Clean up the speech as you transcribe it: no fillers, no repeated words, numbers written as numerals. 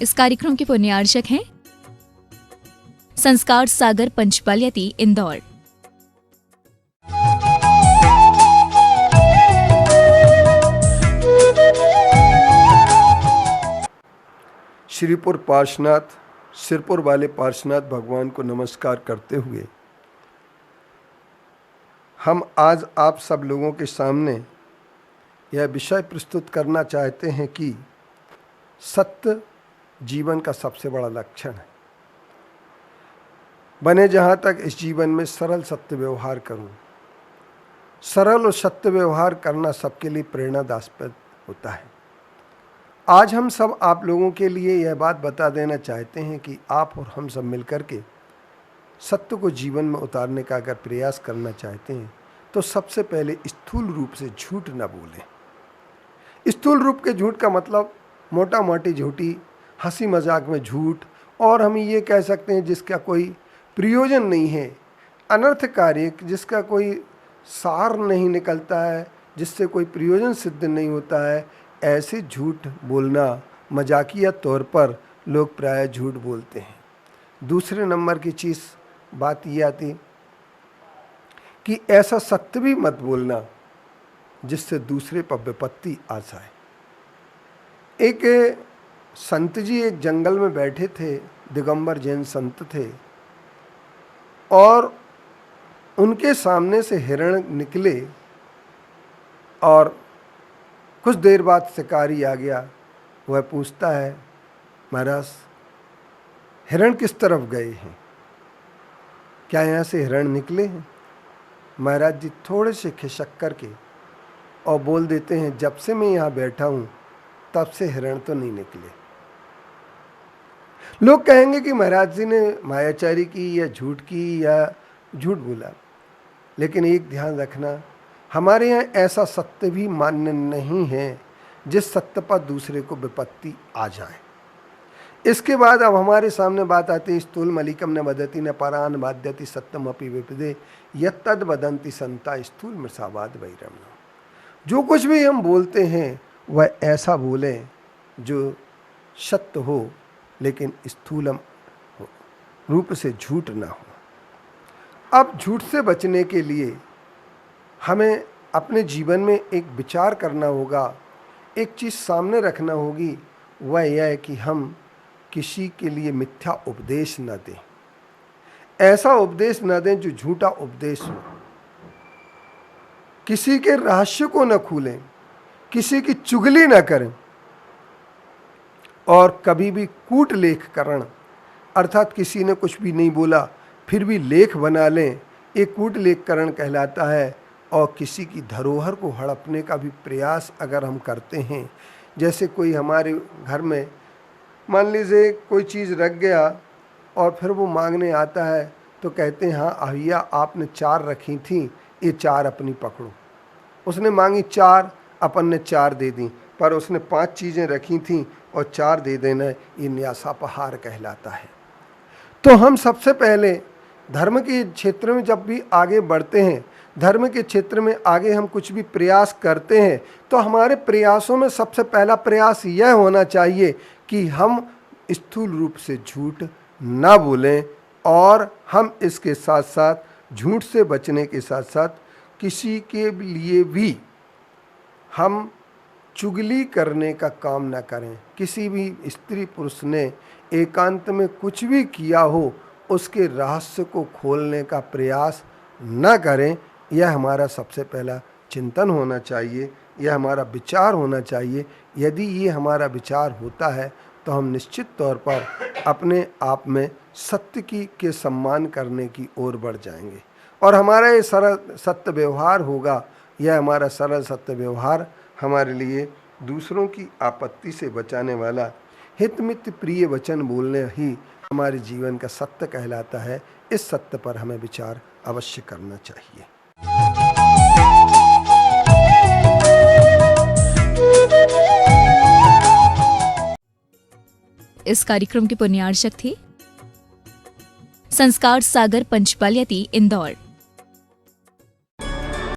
इस कार्यक्रम के पुण्यार्चक हैं संस्कार सागर पंचपलियती इंदौर। श्रीपुर पार्श्वनाथ सिरपुर वाले पार्श्वनाथ भगवान को नमस्कार करते हुए हम आज आप सब लोगों के सामने यह विषय प्रस्तुत करना चाहते हैं कि सत्य जीवन का सबसे बड़ा लक्षण है। बने जहाँ तक इस जीवन में सरल सत्य व्यवहार करूं। सरल और सत्य व्यवहार करना सबके लिए प्रेरणादायक होता है। आज हम सब आप लोगों के लिए यह बात बता देना चाहते हैं कि आप और हम सब मिलकर के सत्य को जीवन में उतारने का अगर प्रयास करना चाहते हैं तो सबसे पहले स्थूल रूप से झूठ न बोलें। स्थूल रूप के झूठ का मतलब मोटा मोटी झूठी, हंसी मजाक में झूठ, और हम ये कह सकते हैं जिसका कोई प्रयोजन नहीं है, अनर्थकारी, जिसका कोई सार नहीं निकलता है, जिससे कोई प्रयोजन सिद्ध नहीं होता है, ऐसे झूठ बोलना मजाकिया तौर पर लोग प्रायः झूठ बोलते हैं। दूसरे नंबर की चीज़ बात ये आती कि ऐसा सत्य भी मत बोलना जिससे दूसरे पर विपत्ति आ जाए। एक संत जी एक जंगल में बैठे थे, दिगंबर जैन संत थे, और उनके सामने से हिरण निकले और कुछ देर बाद शिकारी आ गया। वह पूछता है, महाराज हिरण किस तरफ गए हैं, क्या यहाँ से हिरण निकले हैं? महाराज जी थोड़े से खिसक करके और बोल देते हैं, जब से मैं यहाँ बैठा हूँ तब से हिरण तो नहीं निकले। लोग कहेंगे कि महाराज जी ने मायाचारी की या झूठ की या झूठ बोला, लेकिन एक ध्यान रखना, हमारे यहाँ ऐसा सत्य भी मान्य नहीं है जिस सत्य पर दूसरे को विपत्ति आ जाए। इसके बाद अब हमारे सामने बात आती है, स्थूल मलिकम न वदति न परान बाध्यति सत्यम अपि विपदे यत्तद वदन्ति संता स्थूल मृषावाद वैरम। जो कुछ भी हम बोलते हैं वह ऐसा बोलें जो सत्य हो, लेकिन स्थूलम हो, रूप से झूठ ना हो। अब झूठ से बचने के लिए हमें अपने जीवन में एक विचार करना होगा, एक चीज़ सामने रखना होगी, वह यह है कि हम किसी के लिए मिथ्या उपदेश न दें। ऐसा उपदेश न दें जो झूठा उपदेश हो। किसी के रहस्य को न खोलें, किसी की चुगली न करें, और कभी भी कूट लेखकरण, अर्थात किसी ने कुछ भी नहीं बोला फिर भी लेख बना लें, एक कूट लेखकरण कहलाता है। और किसी की धरोहर को हड़पने का भी प्रयास अगर हम करते हैं, जैसे कोई हमारे घर में मान लीजिए कोई चीज़ रख गया और फिर वो मांगने आता है तो कहते हैं, हाँ भैया आपने 4 रखी थी, ये 4 अपनी पकड़ो। उसने मांगी 4, अपन ने 4 दे दी, पर उसने 5 चीज़ें रखी थीं और 4 दे देना, ये न्यासापहार कहलाता है। तो हम सबसे पहले धर्म के क्षेत्र में जब भी आगे बढ़ते हैं, धर्म के क्षेत्र में आगे हम कुछ भी प्रयास करते हैं, तो हमारे प्रयासों में सबसे पहला प्रयास यह होना चाहिए कि हम स्थूल रूप से झूठ ना बोलें, और हम इसके साथ साथ झूठ से बचने के साथ साथ किसी के लिए भी हम चुगली करने का काम ना करें। किसी भी स्त्री पुरुष ने एकांत में कुछ भी किया हो, उसके रहस्य को खोलने का प्रयास न करें। यह हमारा सबसे पहला चिंतन होना चाहिए, यह हमारा विचार होना चाहिए। यदि ये हमारा विचार होता है तो हम निश्चित तौर पर अपने आप में सत्य के सम्मान करने की ओर बढ़ जाएंगे, और हमारा ये सरल सत्य व्यवहार होगा। यह हमारा सरल सत्य व्यवहार हमारे लिए दूसरों की आपत्ति से बचाने वाला हित मित प्रिय वचन बोलने ही हमारे जीवन का सत्य कहलाता है। इस सत्य पर हमें विचार अवश्य करना चाहिए। इस कार्यक्रम के पुण्यार्चक थे संस्कार सागर पंचपलियती इंदौर।